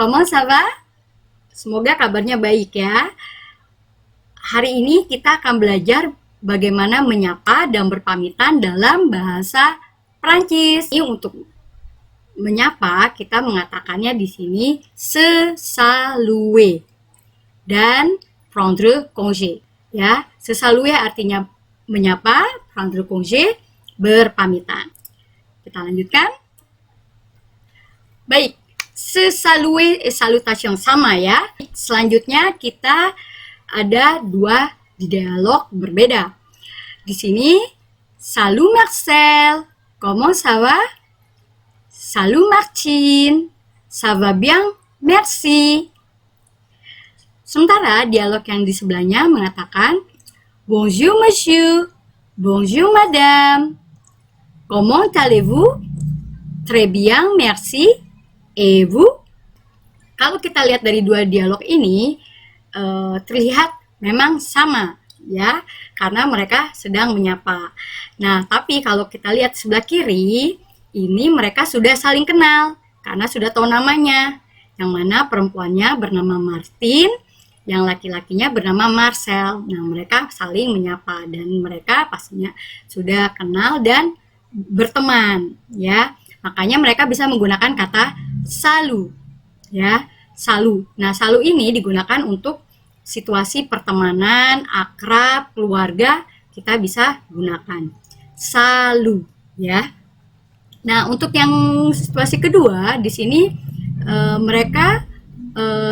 comment ça va? Semoga kabarnya baik ya. Hari ini kita akan belajar bagaimana menyapa dan berpamitan dalam bahasa Prancis. Ini untuk menyapa kita mengatakannya di sini se saluer dan prendre congé. Ya, se saluer artinya menyapa, prendre congé berpamitan. Kita lanjutkan. Baik, saluer salutation sama ya. Selanjutnya kita ada dua dialog berbeda. Di sini, salut Marcel, comment ça va? Salut Martine, ça va bien, merci. Sementara dialog yang di sebelahnya mengatakan, bonjour monsieur, bonjour madame, comment allez-vous? Très bien, merci. Et vous? Kalau kita lihat dari dua dialog ini, terlihat memang sama ya, karena mereka sedang menyapa. Nah, tapi kalau kita lihat sebelah kiri, ini mereka sudah saling kenal, karena sudah tahu namanya. Yang mana perempuannya bernama Martin, yang laki-lakinya bernama Marcel. Nah, mereka saling menyapa, dan mereka pastinya sudah kenal dan berteman ya. Makanya mereka bisa menggunakan kata salut ya, salut. Nah, salut ini digunakan untuk situasi pertemanan, akrab, keluarga, kita bisa gunakan salut ya. Nah, untuk yang situasi kedua di sini mereka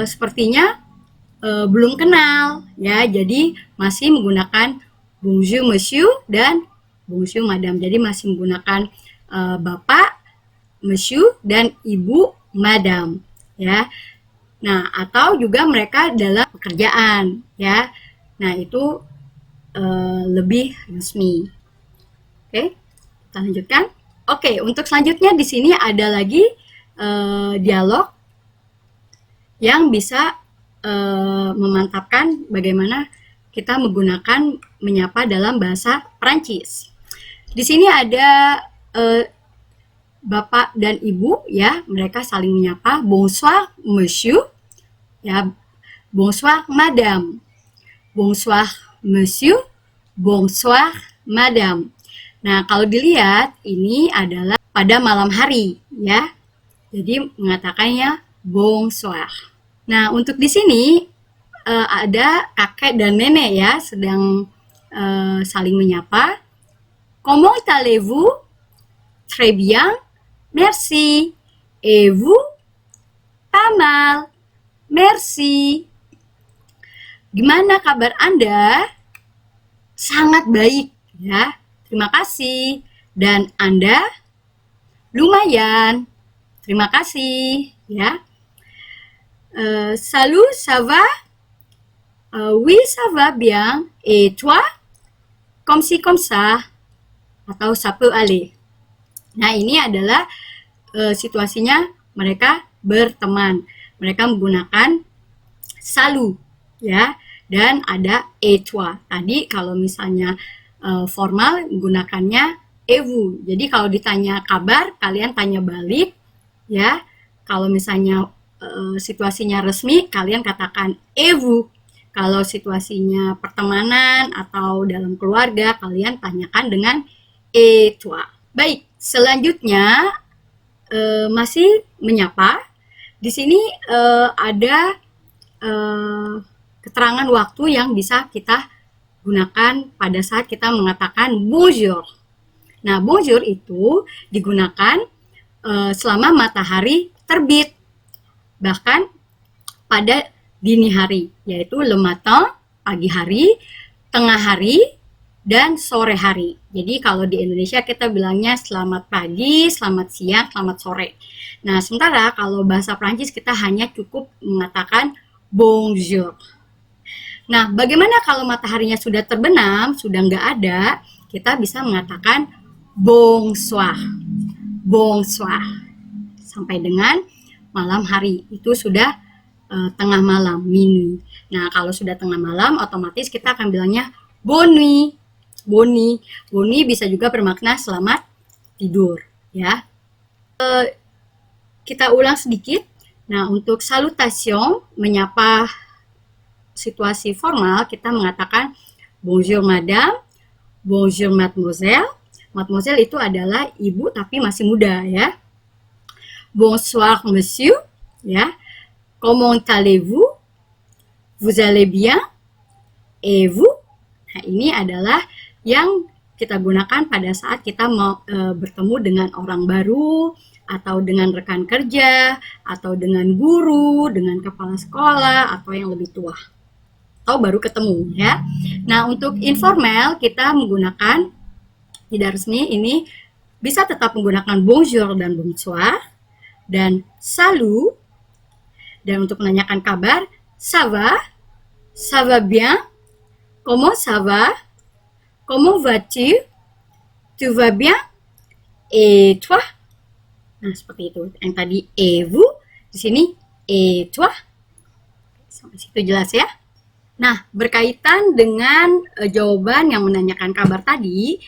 sepertinya belum kenal ya, jadi masih menggunakan bonjour monsieur dan bonjour madame. Jadi masih menggunakan bapak monsieur dan ibu madam ya. Nah, atau juga mereka dalam pekerjaan ya. Nah, itu lebih resmi. Oke, kita lanjutkan. Oke, untuk selanjutnya di sini ada lagi dialog yang bisa memantapkan bagaimana kita menggunakan menyapa dalam bahasa Prancis. Di sini ada bapak dan ibu ya, mereka saling menyapa, bonsoir monsieur ya, bonsoir madame, bonsoir monsieur, bonsoir madame. Nah, kalau dilihat ini adalah pada malam hari ya, jadi mengatakannya bonsoir. Nah, untuk di sini ada kakek dan nenek ya, sedang saling menyapa. Comment allez-vous? Très bien. Merci. Et vous? Pas mal. Merci. Gimana kabar Anda? Sangat baik ya. Terima kasih. Dan Anda? Lumayan. Terima kasih ya. Salut, ça va? Oui, ça va bien. Et toi? Comme si comme ça. Atau ça peut aller. Nah, ini adalah situasinya mereka berteman. Mereka menggunakan salut ya, dan ada et toi. Tadi kalau misalnya formal menggunakannya et vous. Jadi kalau ditanya kabar, kalian tanya balik ya. Kalau misalnya situasinya resmi, kalian katakan et vous. Kalau situasinya pertemanan atau dalam keluarga, kalian tanyakan dengan et toi. Baik, selanjutnya masih menyapa. Di sini ada keterangan waktu yang bisa kita gunakan pada saat kita mengatakan bonjour. Nah, bonjour itu digunakan selama matahari terbit, bahkan pada dini hari, yaitu le matin, pagi hari, tengah hari, dan sore hari. Jadi kalau di Indonesia kita bilangnya selamat pagi, selamat siang, selamat sore. Nah, sementara kalau bahasa Prancis kita hanya cukup mengatakan bonjour. Nah, bagaimana kalau mataharinya sudah terbenam, sudah nggak ada, kita bisa mengatakan bonsoir. Bonsoir. Sampai dengan malam hari, itu sudah tengah malam, minuit. Nah, kalau sudah tengah malam, otomatis kita akan bilangnya bonne nuit. Bonne nuit bisa juga bermakna selamat tidur ya. Kita ulang sedikit. Nah, untuk salutation, menyapa situasi formal, kita mengatakan bonjour madame, bonjour mademoiselle. Mademoiselle itu adalah ibu tapi masih muda ya. Bonsoir monsieur, ya. Comment allez-vous? Vous allez bien? Et vous? Nah, ini adalah yang kita gunakan pada saat kita mau bertemu dengan orang baru, atau dengan rekan kerja, atau dengan guru, dengan kepala sekolah, atau yang lebih tua, atau baru ketemu ya. Nah, untuk informal kita menggunakan tidak resmi ini bisa tetap menggunakan bonjour dan bonsoir dan salut. Dan untuk menanyakan kabar, ça va bien, comment ça va, comment vas-tu, tu vas bien, et toi. Nah, seperti itu. Yang tadi et vous, di sini et toi. Sampai situ jelas ya. Nah, berkaitan dengan jawaban yang menanyakan kabar tadi,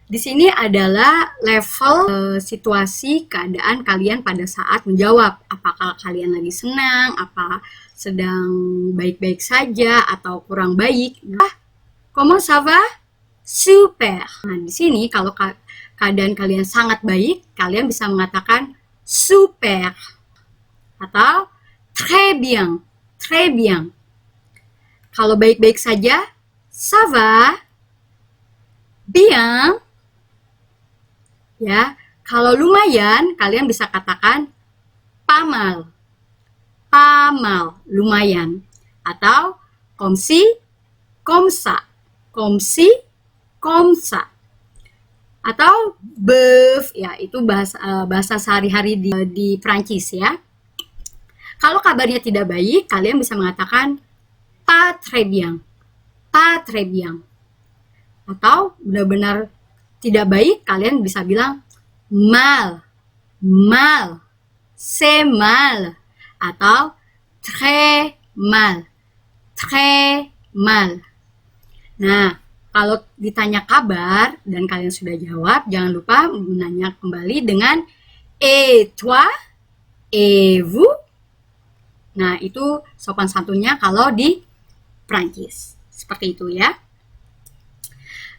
di sini adalah level situasi keadaan kalian pada saat menjawab. Apakah kalian lagi senang, apa sedang baik-baik saja, atau kurang baik. Nah, comment ça va? Super. Nah, di sini kalau keadaan kalian sangat baik, kalian bisa mengatakan super. Atau très bien, très bien. Kalau baik-baik saja, ça va bien. Ya, kalau lumayan, kalian bisa katakan pas mal, lumayan. Atau comme si, comme ça, Atau boeuf, ya itu bahasa sehari-hari di Prancis ya. Kalau kabarnya tidak baik, kalian bisa mengatakan pas très bien, Atau benar-benar tidak baik, kalian bisa bilang mal, c'est mal, atau très mal. Nah, kalau ditanya kabar dan kalian sudah jawab, jangan lupa menanya kembali dengan et toi, et vous. Nah, itu sopan santunnya kalau di Prancis. Seperti itu ya.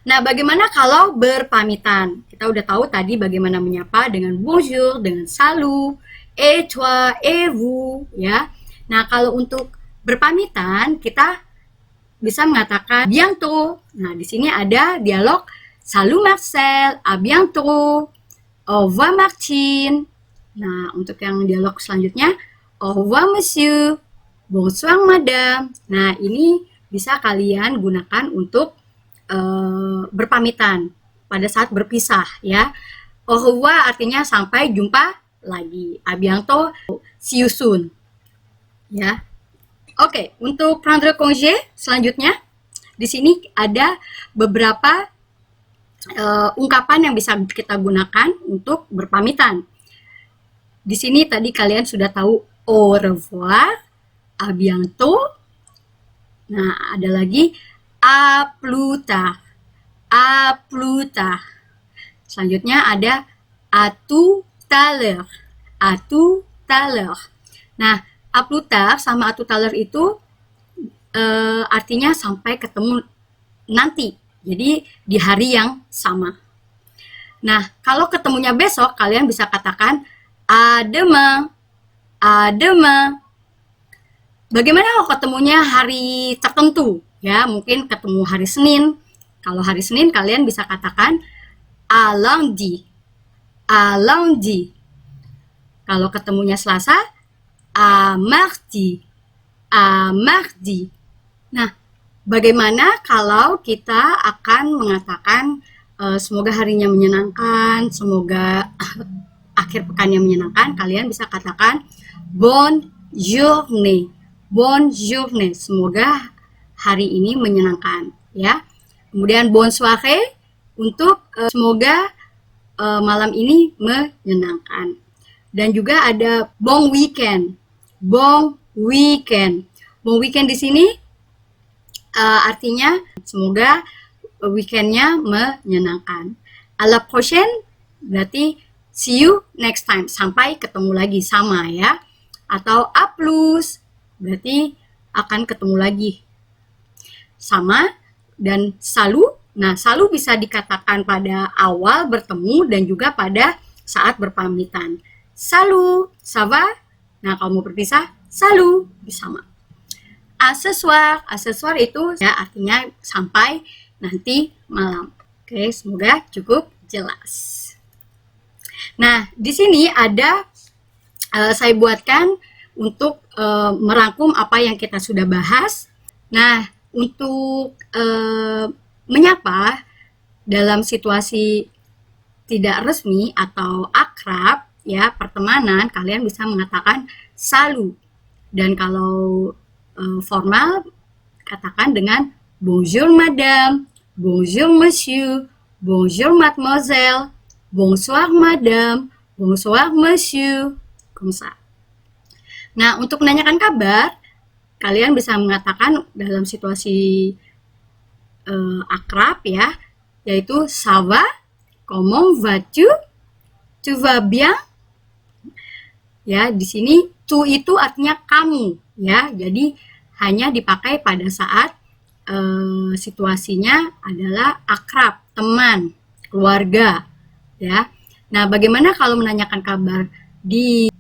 Nah, bagaimana kalau berpamitan? Kita udah tahu tadi bagaimana menyapa dengan bonjour, dengan salut, et toi, et vous, ya. Nah, kalau untuk berpamitan, kita bisa mengatakan bientôt. Nah, di sini ada dialog salut Marcel, à bientôt, au revoir Martine. Nah, untuk yang dialog selanjutnya, au revoir monsieur, bonsoir madame. Nah, ini bisa kalian gunakan untuk berpamitan pada saat berpisah ya. Au revoir artinya sampai jumpa lagi. À bientôt, see you soon. Ya. Oke, untuk prendre congé selanjutnya di sini ada beberapa ungkapan yang bisa kita gunakan untuk berpamitan. Di sini tadi kalian sudah tahu au revoir, à bientôt. Nah, ada lagi à plus tard. Selanjutnya ada à tout à l'heure. Nah, à plus tard sama à tout à l'heure itu artinya sampai ketemu nanti. Jadi di hari yang sama. Nah, kalau ketemunya besok, kalian bisa katakan à demain. Bagaimana kalau ketemunya hari tertentu? Ya, mungkin ketemu hari Senin. Kalau hari Senin kalian bisa katakan à lundi. Kalau ketemunya Selasa, à mardi. Nah, bagaimana kalau kita akan mengatakan semoga harinya menyenangkan, semoga akhir pekannya menyenangkan? Kalian bisa katakan bonne journée. Semoga hari ini menyenangkan ya. Kemudian bonne soirée untuk semoga malam ini menyenangkan. Dan juga ada bon weekend. Bon weekend di sini artinya semoga weekendnya menyenangkan. À la prochaine berarti see you next time. Sampai ketemu lagi, sama ya. atau A+, berarti akan ketemu lagi. Sama, dan salu. Nah, salu bisa dikatakan pada awal bertemu dan juga pada saat berpamitan. Salu, ça va? Nah, kalau mau berpisah, salu, sama. Aksesoar itu ya artinya sampai nanti malam. Oke, semoga cukup jelas. Nah, di sini ada saya buatkan untuk merangkum apa yang kita sudah bahas. Nah, untuk menyapa dalam situasi tidak resmi atau akrab, ya pertemanan, kalian bisa mengatakan salut. Dan kalau formal, katakan dengan bonjour madame, bonjour monsieur, bonjour mademoiselle, bonsoir madame, bonsoir monsieur, comme ça. Nah, untuk menanyakan kabar, kalian bisa mengatakan dalam situasi akrab ya, yaitu ça va, comment vas-tu, tu vas bien. Ya, di sini tu itu artinya kamu ya. Jadi hanya dipakai pada saat situasinya adalah akrab, teman, keluarga ya. Nah, bagaimana kalau menanyakan kabar di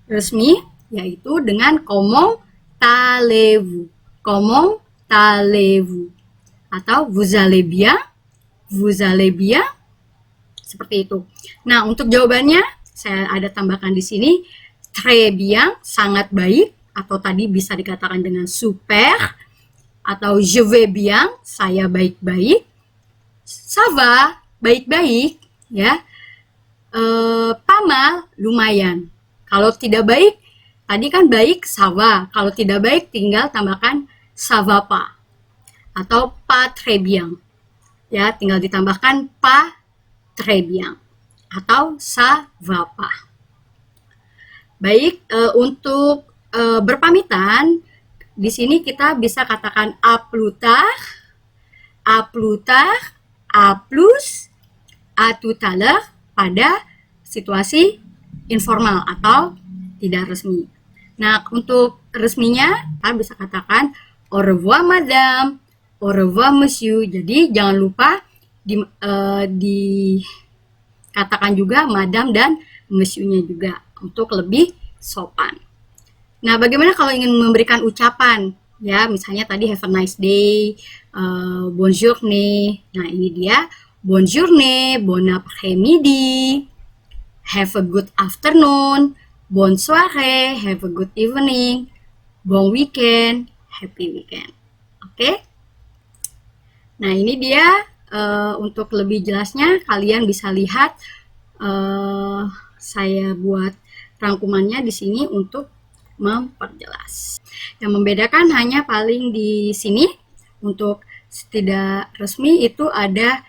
resmi, yaitu dengan comment allez-vous, comment allez-vous, atau vous allez bien, seperti itu. Nah, untuk jawabannya saya ada tambahkan di sini, très bien, sangat baik, atau tadi bisa dikatakan dengan super, atau je vais bien, saya baik-baik, ça va, baik-baik, ya, pas mal, lumayan. Kalau tidak baik, tadi kan baik, ça va. Kalau tidak baik, tinggal tambahkan ça va pas, atau pas très bien. Ya, tinggal ditambahkan pas très bien, atau ça va pas. Baik, untuk berpamitan, di sini kita bisa katakan à plus tard, à plus tard, à plus, à tout à l'heure pada situasi informal atau tidak resmi. Nah, untuk resminya kita bisa katakan au revoir madame, au revoir monsieur. Jadi jangan lupa dikatakan juga madame dan monsieur-nya juga untuk lebih sopan. Nah, bagaimana kalau ingin memberikan ucapan? Ya, misalnya tadi have a nice day, bonne journée. Nah, ini dia bonne journée, bon après-midi, have a good afternoon, bonne soirée, have a good evening, bon weekend, happy weekend. Oke? Nah, ini dia untuk lebih jelasnya kalian bisa lihat saya buat rangkumannya di sini untuk memperjelas. Yang membedakan hanya paling di sini untuk tidak resmi itu ada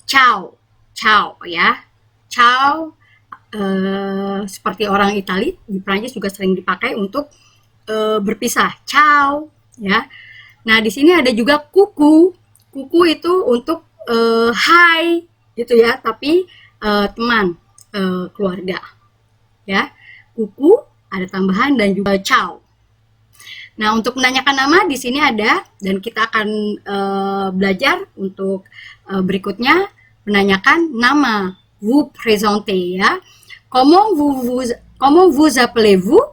ciao, ciao ya, ciao. Seperti orang Itali, di Prancis juga sering dipakai untuk berpisah, ciao ya. Nah, di sini ada juga kuku. Kuku itu untuk hai gitu ya, tapi teman, keluarga ya. Kuku ada tambahan dan juga ciao. Nah, untuk menanyakan nama di sini ada, dan kita akan belajar untuk berikutnya menanyakan nama, vous présenter ya. Comment vous appelez-vous?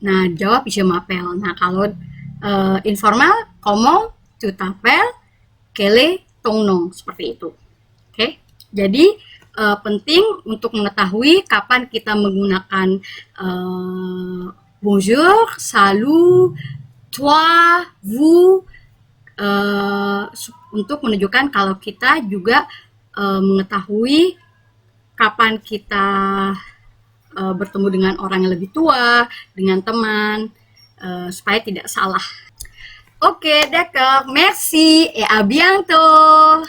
Nah, jawab je m'appelle. Nah, kalau informal, comment tu t'appelles? Quel est ton nom? Seperti itu. Oke. Jadi penting untuk mengetahui kapan kita menggunakan bonjour, salut, toi, vous, untuk menunjukkan kalau kita juga mengetahui kapan kita bertemu dengan orang yang lebih tua, dengan teman, supaya tidak salah. Ok, d'accord, merci et à bientôt.